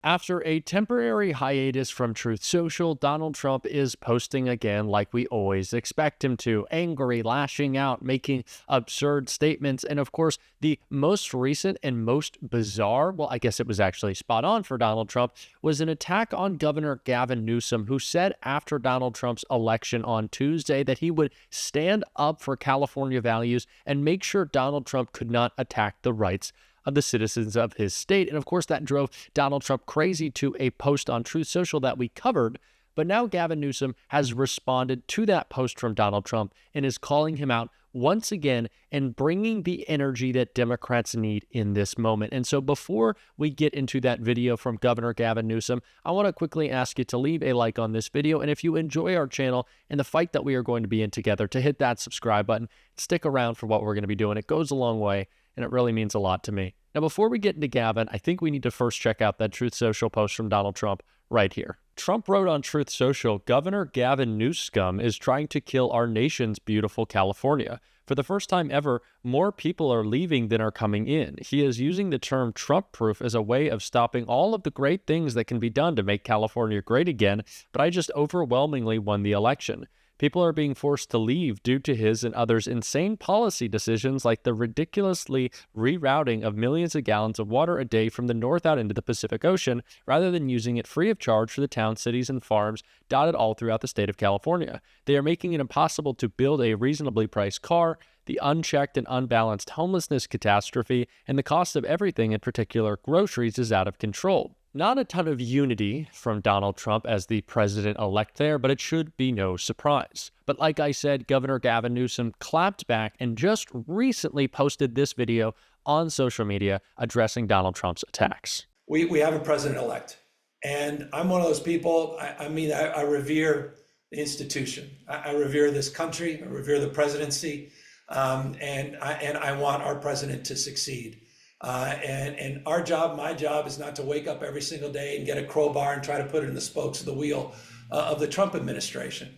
After a temporary hiatus from Truth Social, Donald Trump is posting again like we always expect him to, angry, lashing out, making absurd statements. And of course, the most recent and most bizarre, well, I guess it was actually spot on for Donald Trump, was an attack on Governor Gavin Newsom, who said after Donald Trump's election on Tuesday that he would stand up for California values and make sure Donald Trump could not attack the rights of the citizens of his state. And of course, that drove Donald Trump crazy to a post on Truth Social that we covered. But now Gavin Newsom has responded to that post from Donald Trump and is calling him out once again and bringing the energy that Democrats need in this moment. And so before we get into that video from Governor Gavin Newsom, I want to quickly ask you to leave a like on this video. And if you enjoy our channel and the fight that we are going to be in together, to hit that subscribe button. Stick around for what we're going to be doing. It goes a long way, and it really means a lot to me. Now, before we get into Gavin, I think we need to first check out that Truth Social post from Donald Trump right here. Trump wrote on Truth Social, Governor Gavin Newsom is trying to kill our nation's beautiful California. For the first time ever, more people are leaving than are coming in. He is using the term Trump-proof as a way of stopping all of the great things that can be done to make California great again, but I just overwhelmingly won the election. People are being forced to leave due to his and others' insane policy decisions like the ridiculously rerouting of millions of gallons of water a day from the north out into the Pacific Ocean, rather than using it free of charge for the towns, cities, and farms dotted all throughout the state of California. They are making it impossible to build a reasonably priced car, the unchecked and unbalanced homelessness catastrophe, and the cost of everything, in particular groceries, is out of control. Not a ton of unity from Donald Trump as the president-elect there, but it should be no surprise. But like I said, Governor Gavin Newsom clapped back and just recently posted this video on social media addressing Donald Trump's attacks. We have a president-elect, and I'm one of those people, I revere the institution. I revere this country, I revere the presidency, and I want our president to succeed. And our job, my job, is not to wake up every single day and get a crowbar and try to put it in the spokes of the wheel of the Trump administration.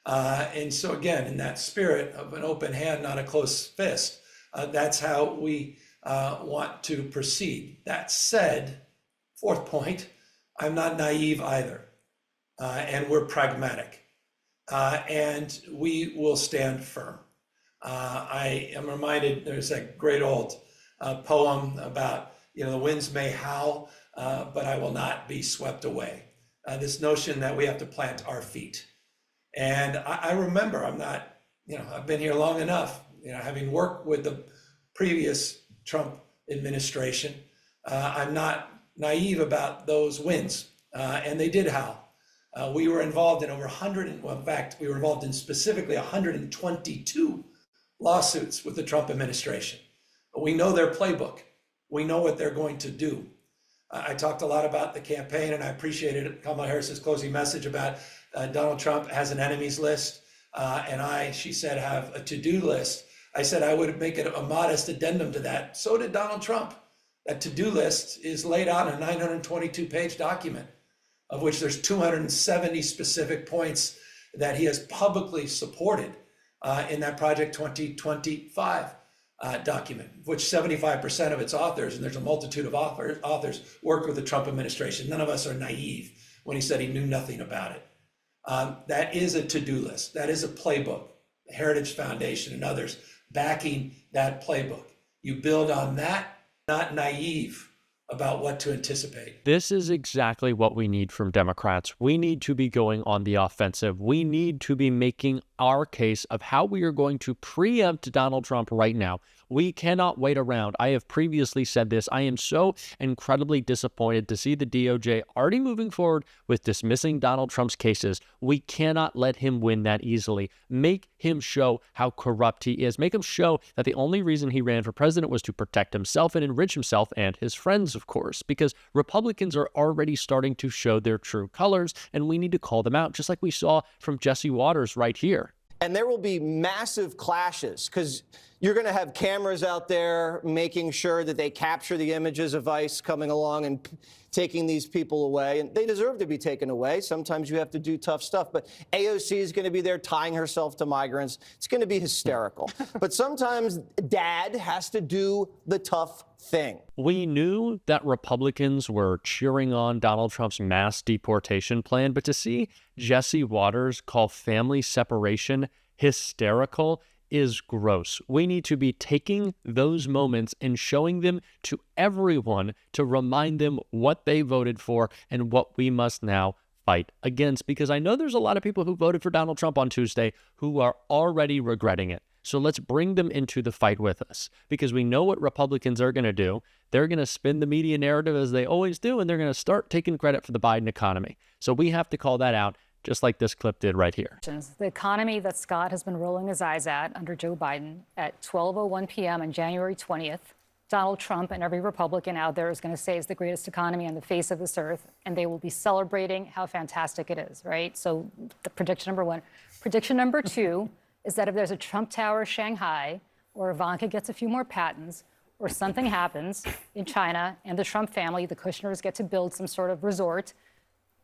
And so again, in that spirit of an open hand, not a closed fist, that's how we want to proceed. That said, fourth point, I'm not naive either, and we're pragmatic, and we will stand firm. I am reminded, there's a great old poem about, the winds may howl, but I will not be swept away. This notion that we have to plant our feet. And I remember, I've been here long enough, having worked with the previous Trump administration, I'm not naive about those winds, and they did howl. We were involved in over 100, well, in fact, we were involved in specifically 122 lawsuits with the Trump administration. We know their playbook. We know what they're going to do. I talked a lot about the campaign, and I appreciated Kamala Harris's closing message about Donald Trump has an enemies list, and she said, have a to-do list. I said I would make it a modest addendum to that. So did Donald Trump. That to-do list is laid out in a 922-page document, of which there's 270 specific points that he has publicly supported in that Project 2025 document, which 75% of its authors, and there's a multitude of authors, worked with the Trump administration. None of us are naive when he said he knew nothing about it. That is a to-do list. That is a playbook. The Heritage Foundation and others backing that playbook. You build on that, not naive about what to anticipate. This is exactly what we need from Democrats. We need to be going on the offensive. We need to be making our case of how we are going to preempt Donald Trump right now. We cannot wait around. I have previously said this. I am so incredibly disappointed to see the DOJ already moving forward with dismissing Donald Trump's cases. We cannot let him win that easily. Make him show how corrupt he is. Make him show that the only reason he ran for president was to protect himself and enrich himself and his friends, of course, because Republicans are already starting to show their true colors, and we need to call them out, just like we saw from Jesse Waters right here. And there will be massive clashes because you're going to have cameras out there making sure that they capture the images of ICE coming along and taking these people away. And they deserve to be taken away. Sometimes you have to do tough stuff. But AOC is going to be there tying herself to migrants. It's going to be hysterical. But sometimes Dad has to do the tough thing. We knew that Republicans were cheering on Donald Trump's mass deportation plan, but to see Jesse Waters call family separation hysterical is gross. We need to be taking those moments and showing them to everyone to remind them what they voted for and what we must now fight against. Because I know there's a lot of people who voted for Donald Trump on Tuesday who are already regretting it. So let's bring them into the fight with us, because we know what Republicans are going to do. They're going to spin the media narrative as they always do, and they're going to start taking credit for the Biden economy. So we have to call that out, just like this clip did right here. The economy that Scott has been rolling his eyes at under Joe Biden at 12:01 p.m. on January 20th, Donald Trump and every Republican out there is going to say it's the greatest economy on the face of this earth, and they will be celebrating how fantastic it is, right? So the prediction number one. Prediction number two is that if there's a Trump Tower Shanghai, or Ivanka gets a few more patents, or something happens in China and the Trump family, the Kushners get to build some sort of resort,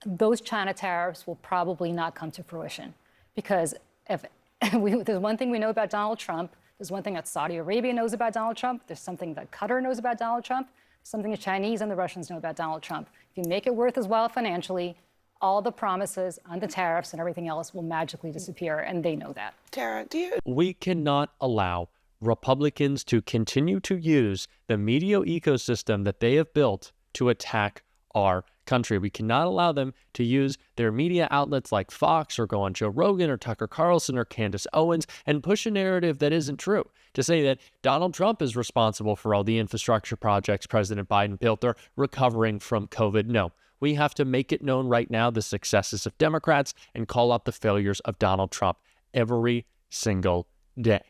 those China tariffs will probably not come to fruition. Because if there's one thing we know about Donald Trump, there's one thing that Saudi Arabia knows about Donald Trump, there's something that Qatar knows about Donald Trump, something the Chinese and the Russians know about Donald Trump. If you make it worth his while financially, all the promises on the tariffs and everything else will magically disappear, and they know that. Tara, We cannot allow Republicans to continue to use the media ecosystem that they have built to attack our country. We cannot allow them to use their media outlets like Fox or go on Joe Rogan or Tucker Carlson or Candace Owens and push a narrative that isn't true. To say that Donald Trump is responsible for all the infrastructure projects President Biden built or recovering from COVID. No. We have to make it known right now the successes of Democrats and call out the failures of Donald Trump every single day.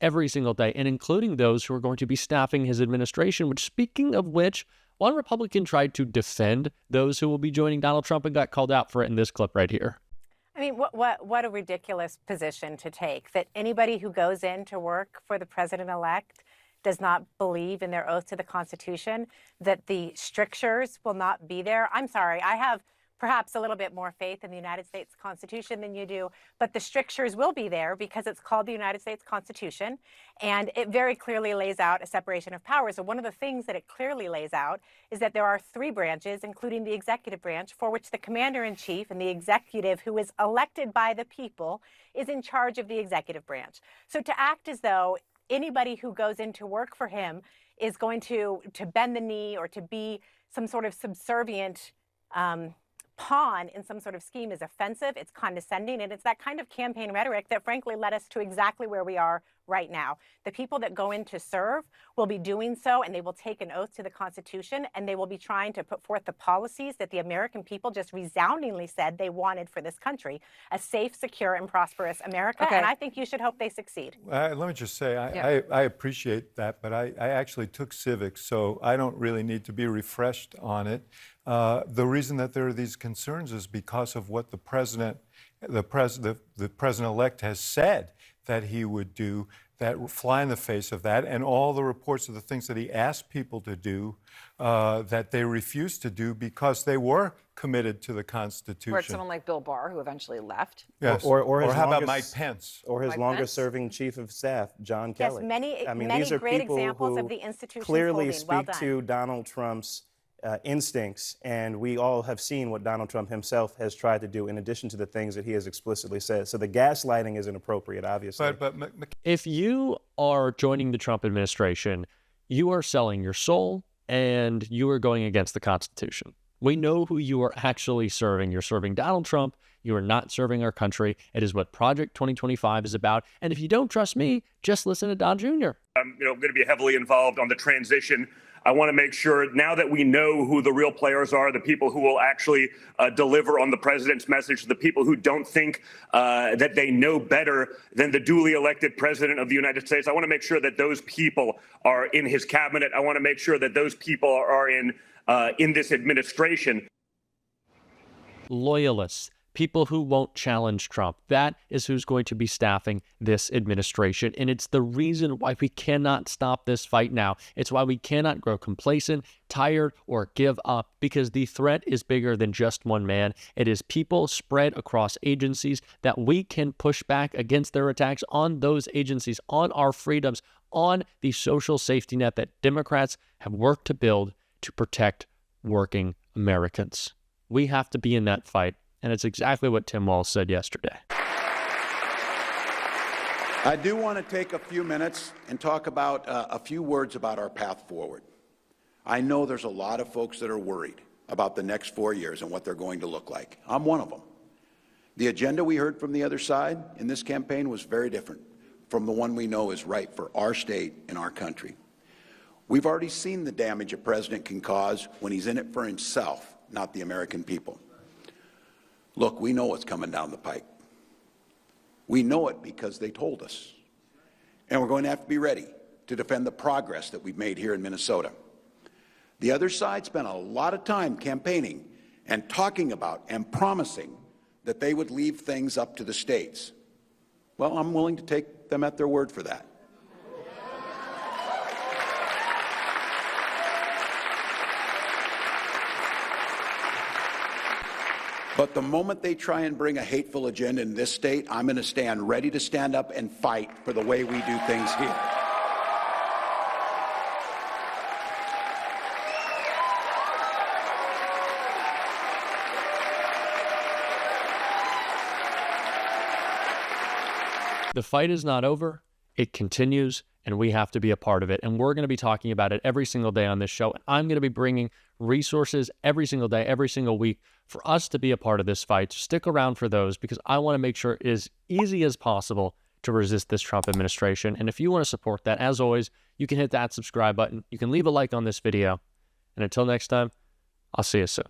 Every single day, and including those who are going to be staffing his administration, which, speaking of which, one Republican tried to defend those who will be joining Donald Trump and got called out for it in this clip right here. I mean, what a ridiculous position to take, that anybody who goes in to work for the president-elect does not believe in their oath to the Constitution, that the strictures will not be there. I'm sorry, I have perhaps a little bit more faith in the United States Constitution than you do, but the strictures will be there because it's called the United States Constitution, and it very clearly lays out a separation of powers. So one of the things that it clearly lays out is that there are three branches, including the executive branch, for which the commander-in-chief and the executive, who is elected by the people, is in charge of the executive branch. So to act as though anybody who goes in to work for him is going to bend the knee or to be some sort of subservient pawn in some sort of scheme is offensive, it's condescending, and it's that kind of campaign rhetoric that frankly led us to exactly where we are right now. The people that go in to serve will be doing so, and they will take an oath to the Constitution, and they will be trying to put forth the policies that the American people just resoundingly said they wanted for this country, a safe, secure, and prosperous America, and I think you should hope they succeed. Let me just say, I appreciate that, but I actually took civics, so I don't really need to be refreshed on it. The reason that there are these concerns is because of what the president-elect has said that he would do, that fly in the face of that, and all the reports of the things that he asked people to do that they refused to do because they were committed to the Constitution. Or someone like Bill Barr, who eventually left. Yes. Or how about Mike Pence? Or his Mike longest-serving chief of staff, John Kelly. Yes, many these are great people examples who of the institutions clearly holding. Well speak done. to Donald Trump's instincts, and we all have seen what Donald Trump himself has tried to do in addition to the things that he has explicitly said. So the gaslighting is inappropriate, obviously. If you are joining the Trump administration, you are selling your soul and you are going against the Constitution. We know who you are actually serving. You're serving Donald Trump. You are not serving our country. It is what Project 2025 is about. And if you don't trust me, just listen to Don Jr. I'm going to be heavily involved on the transition. I want to make sure, now that we know who the real players are, the people who will actually deliver on the president's message, the people who don't think that they know better than the duly elected president of the United States, I want to make sure that those people are in his cabinet. I want to make sure that those people are in this administration. Loyalists, people who won't challenge Trump. That is who's going to be staffing this administration. And it's the reason why we cannot stop this fight now. It's why we cannot grow complacent, tired, or give up, because the threat is bigger than just one man. It is people spread across agencies that we can push back against their attacks on those agencies, on our freedoms, on the social safety net that Democrats have worked to build to protect working Americans. We have to be in that fight, and it's exactly what Tim Walz said yesterday. I do want to take a few minutes and talk about a few words about our path forward. I know there's a lot of folks that are worried about the next 4 years and what they're going to look like. I'm one of them. The agenda we heard from the other side in this campaign was very different from the one we know is right for our state and our country. We've already seen the damage a president can cause when he's in it for himself, not the American people. Look, we know what's coming down the pike. We know it because they told us. And we're going to have to be ready to defend the progress that we've made here in Minnesota. The other side spent a lot of time campaigning and talking about and promising that they would leave things up to the states. Well, I'm willing to take them at their word for that. But the moment they try and bring a hateful agenda in this state, I'm going to stand ready to stand up and fight for the way we do things here. The fight is not over. It continues, and we have to be a part of it. And we're going to be talking about it every single day on this show. And I'm going to be bringing resources every single day, every single week for us to be a part of this fight. Stick around for those because I want to make sure it is easy as possible to resist this Trump administration. And if you want to support that, as always, you can hit that subscribe button. You can leave a like on this video. And until next time, I'll see you soon.